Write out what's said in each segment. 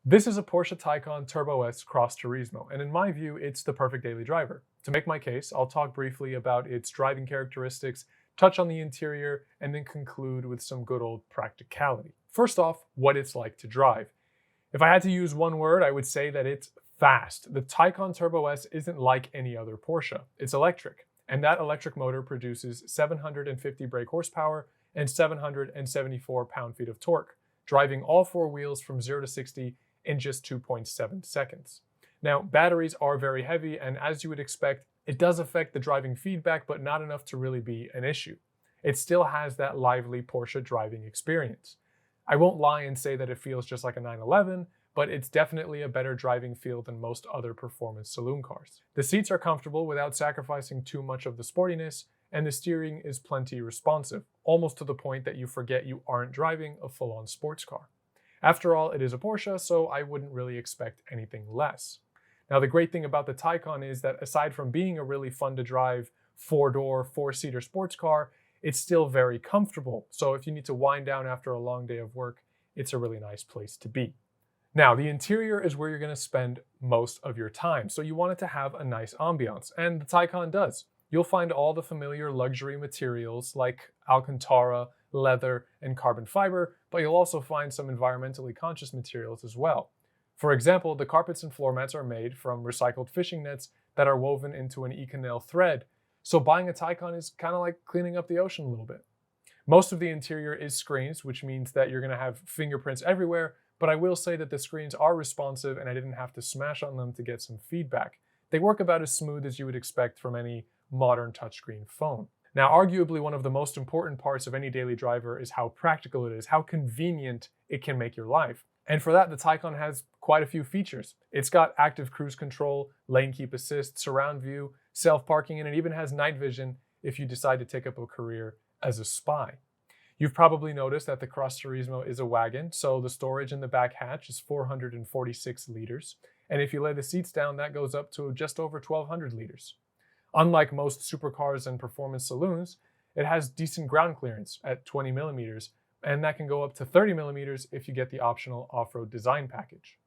This is a Porsche Taycan Turbo S Cross Turismo, and in my view, it's the perfect daily driver. To make my case, I'll talk briefly about its driving characteristics, touch on the interior, and then conclude with some good old practicality. First off, what it's like to drive. If I had to use one word, I would say that it's fast. The Taycan Turbo S isn't like any other Porsche. It's electric, and that electric motor produces 750 brake horsepower and 774 pound-feet of torque, driving all four wheels from 0 to 60 in just 2.7 seconds. Now, batteries are very heavy, and as you would expect, it does affect the driving feedback, but not enough to really be an issue. It still has that lively Porsche driving experience. I won't lie and say that it feels just like a 911, but it's definitely a better driving feel than most other performance saloon cars. The seats are comfortable without sacrificing too much of the sportiness, and the steering is plenty responsive, almost to the point that you forget you aren't driving a full-on sports car. After all, it is a Porsche, so I wouldn't really expect anything less. Now, the great thing about the Taycan is that aside from being a really fun to drive four-door, four-seater sports car, it's still very comfortable. So if you need to wind down after a long day of work, it's a really nice place to be. Now, the interior is where you're going to spend most of your time, so you want it to have a nice ambiance, and the Taycan does. You'll find all the familiar luxury materials like Alcantara, leather, and carbon fiber, but you'll also find some environmentally conscious materials as well. For example, the carpets and floor mats are made from recycled fishing nets that are woven into an Econel thread, so buying a Taycan is kind of like cleaning up the ocean a little bit. Most of the interior is screens, which means that you're going to have fingerprints everywhere, but I will say that the screens are responsive and I didn't have to smash on them to get some feedback. They work about as smooth as you would expect from any modern touchscreen phone. Now, arguably one of the most important parts of any daily driver is how practical it is, how convenient it can make your life. And for that, the Taycan has quite a few features. It's got active cruise control, lane keep assist, surround view, self-parking, and it even has night vision if you decide to take up a career as a spy. You've probably noticed that the Cross Turismo is a wagon, so the storage in the back hatch is 446 liters. And if you lay the seats down, that goes up to just over 1,200 liters. Unlike most supercars and performance saloons, it has decent ground clearance at 20 millimeters, and that can go up to 30 millimeters if you get the optional off-road design package.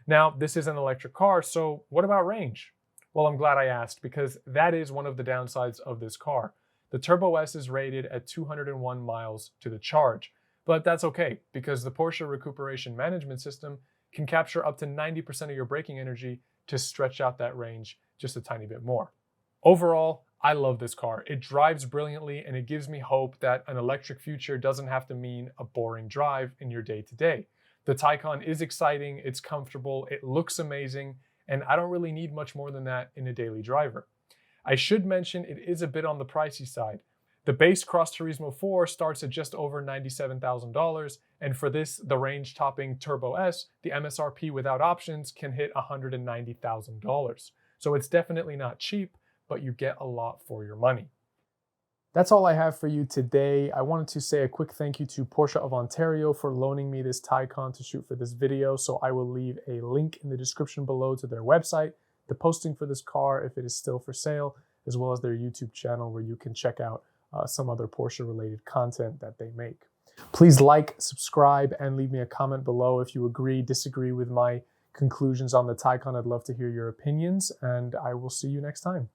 Now, this is an electric car, so what about range? Well, I'm glad I asked, because that is one of the downsides of this car. The Turbo S is rated at 201 miles to the charge, but that's okay, because the Porsche Recuperation Management System can capture up to 90% of your braking energy to stretch out that range just a tiny bit more. Overall, I love this car. It drives brilliantly, and it gives me hope that an electric future doesn't have to mean a boring drive in your day-to-day. The Taycan is exciting, it's comfortable, it looks amazing, and I don't really need much more than that in a daily driver. I should mention it is a bit on the pricey side. The base Cross Turismo 4 starts at just over $97,000, and for this, the range-topping Turbo S, the MSRP without options can hit $190,000. So it's definitely not cheap, but you get a lot for your money. That's all I have for you today. I wanted to say a quick thank you to Porsche of Ontario for loaning me this Taycan to shoot for this video, so I will leave a link in the description below to their website, the posting for this car if it is still for sale, as well as their YouTube channel where you can check out some other Porsche-related content that they make. Please like, subscribe, and leave me a comment below if you agree, disagree with my conclusions on the Taycan. I'd love to hear your opinions, and I will see you next time.